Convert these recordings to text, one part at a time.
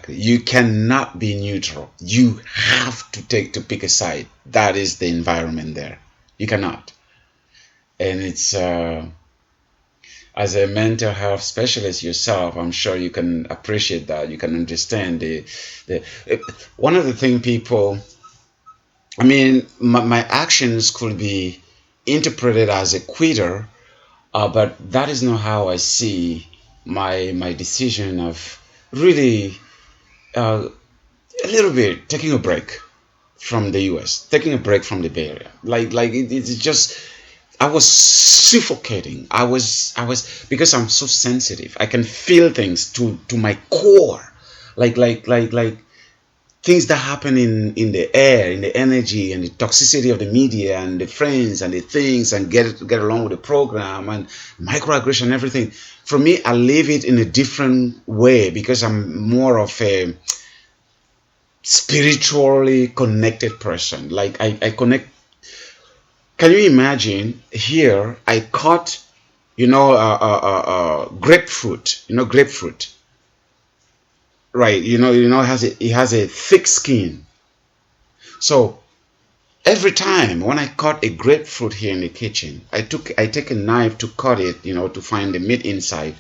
Exactly. You cannot be neutral. You have to pick a side. That is the environment there. You cannot. And it's as a mental health specialist yourself, I'm sure you can appreciate that. You can understand the one of the things people, I mean, my actions could be interpreted as a quitter, but that is not how I see my decision of really a little bit taking a break from the US, taking a break from the Bay Area. It's just I was suffocating. I was because I'm so sensitive. I can feel things to my core, like things that happen in the air, in the energy and the toxicity of the media and the friends and the things and get along with the program and microaggression and everything. For me, I live it in a different way because I'm more of a spiritually connected person. Like I connect. Can you imagine here? I caught, grapefruit. Grapefruit, right? It has a thick skin. So every time when I cut a grapefruit here in the kitchen, I take a knife to cut it, to find the meat inside.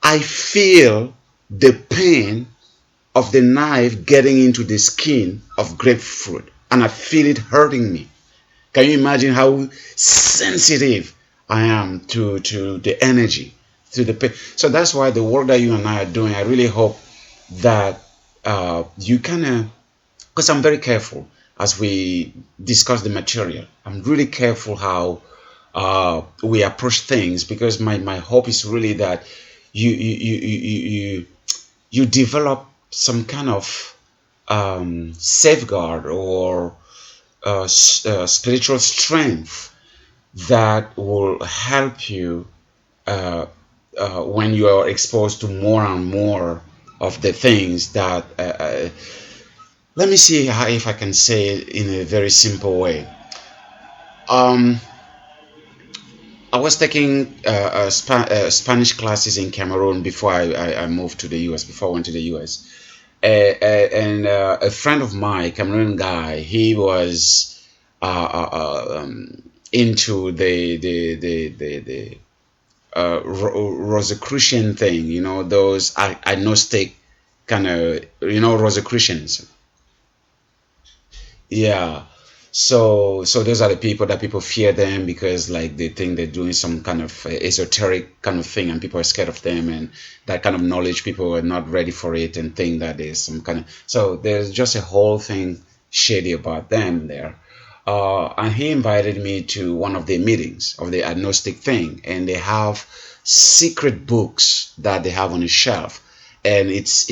I feel the pain of the knife getting into the skin of grapefruit, and I feel it hurting me. Can you imagine how sensitive I am to the energy, to the pain? So that's why the work that you and I are doing, I really hope that you can, because I'm very careful as we discuss the material. I'm really careful how we approach things, because my hope is really that you develop some kind of safeguard or spiritual strength that will help you when you are exposed to more and more of the things that let me see if I can say it in a very simple way. I was taking Spanish classes in Cameroon before I moved to the US, before I went to the US. And a friend of mine, a Cameroon guy, he was into the Rosicrucian thing, those agnostic kind of, Rosicrucians. Yeah. So those are the people that people fear them, because like they think they're doing some kind of esoteric kind of thing, and people are scared of them, and that kind of knowledge people are not ready for it, and think that there's some kind of, so there's just a whole thing shady about them there. And he invited me to one of the meetings of the agnostic thing, and they have secret books that they have on a shelf, and it's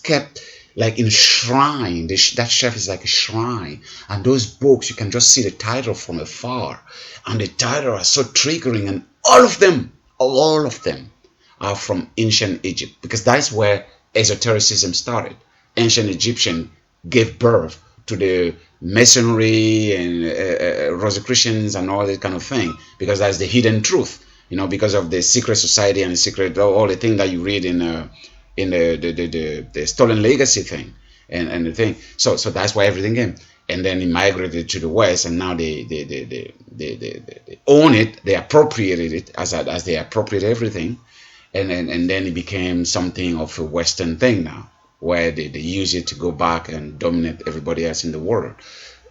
kept like enshrined. That shelf is like a shrine, and those books you can just see the title from afar, and the title are so triggering, and all of them are from ancient Egypt, because that's where esotericism started. Ancient Egyptian gave birth to the masonry and Rosicrucians and all that kind of thing, because that's the hidden truth, because of the secret society and the secret, all the things that you read in the stolen legacy thing and the thing. So that's why everything came, and then it migrated to the West, and now they own it, they appropriated it as they appropriate everything, and then it became something of a Western thing now, where they use it to go back and dominate everybody else in the world.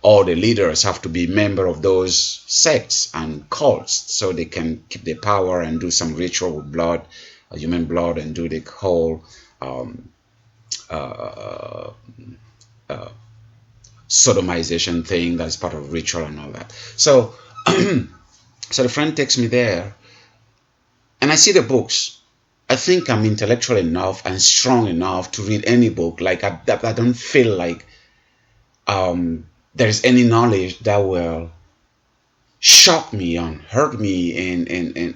All the leaders have to be member of those sects and cults, so they can keep their power and do some ritual with blood, human blood, and do the whole sodomization thing that's part of ritual and all that. So so the friend takes me there, and I see the books. I think I'm intellectual enough and strong enough to read any book. Like I don't feel like there's any knowledge that will shock me and hurt me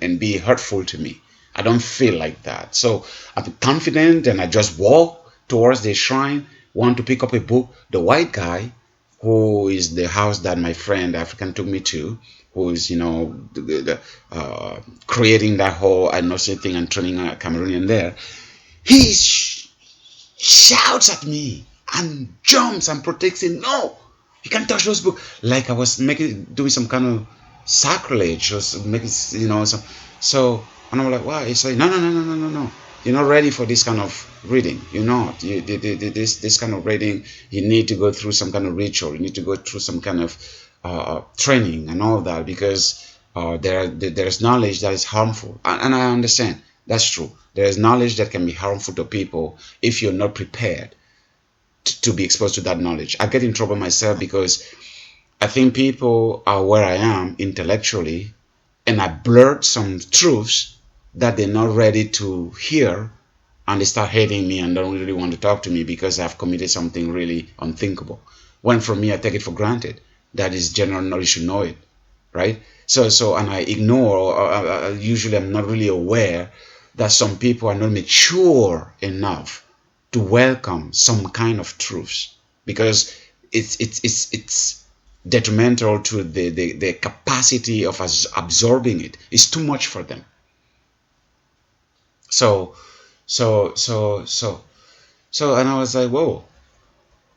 and be hurtful to me. I don't feel like that. So I'm confident, and I just walk towards the shrine, want to pick up a book. The white guy, who is the house that my friend African took me to, who is, creating that whole agnostic thing and training a Cameroonian there, He shouts at me and jumps and protects him. No, you can't touch those books. Like I was doing some kind of sacrilege or making, so and I'm like, why? He's like, no. You're not ready for this kind of reading. You're not. This kind of reading, you need to go through some kind of ritual. You need to go through some kind of training and all that, because there's knowledge that is harmful. And I understand. That's true. There is knowledge that can be harmful to people if you're not prepared to be exposed to that knowledge. I get in trouble myself because I think people are where I am intellectually, and I blurt some truths that they're not ready to hear, and they start hating me and don't really want to talk to me because I've committed something really unthinkable. When for me, I take it for granted. That is general knowledge, should know it, right? So and I ignore, or usually I'm not really aware that some people are not mature enough to welcome some kind of truths, because it's detrimental to the capacity of us absorbing it. It's too much for them. So, and I was like, whoa.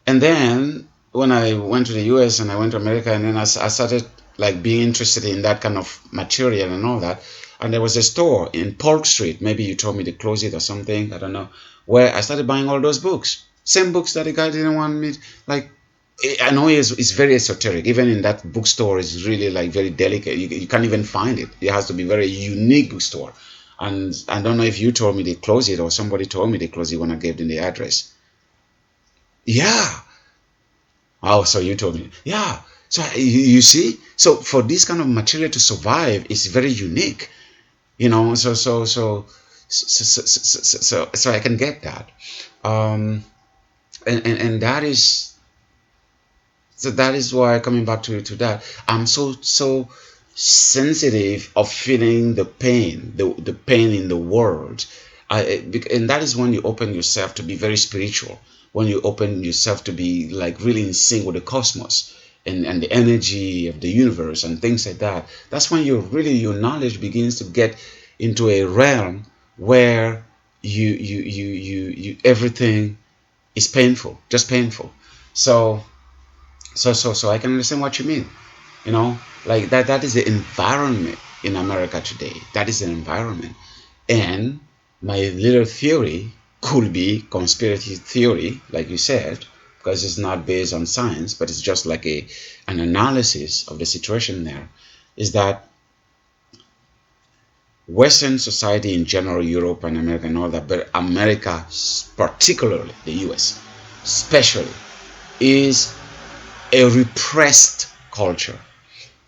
And then when I went to the US and I went to America, and then I started like being interested in that kind of material and all that. And there was a store in Polk Street. Maybe you told me to close it or something. I don't know. Where I started buying all those books. Same books that the guy didn't want me. Like, I know it's very esoteric. Even in that bookstore, it's really like very delicate. You can't even find it. It has to be very unique bookstore. And I don't know if you told me they closed it or somebody told me they closed it when I gave them the address. Yeah. Oh, so you told me. Yeah. So you see, so for this kind of material to survive, it's very unique, So I can get that, and that is, so that is why, coming back to that, I'm so sensitive of feeling the pain, the pain in the world, and that is when you open yourself to be very spiritual, when you open yourself to be like really in sync with the cosmos and the energy of the universe and things like that. That's when your knowledge begins to get into a realm where you everything is painful, just painful. So I can understand what you mean. Like that is the environment in America today. That is the environment. And my little theory could be conspiracy theory, like you said, because it's not based on science, but it's just like an analysis of the situation there, is that Western society in general, Europe and America and all that, but America particularly, the US especially, is a repressed culture.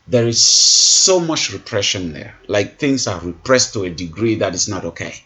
There is so much repression there. Like, things are repressed to a degree that is not okay.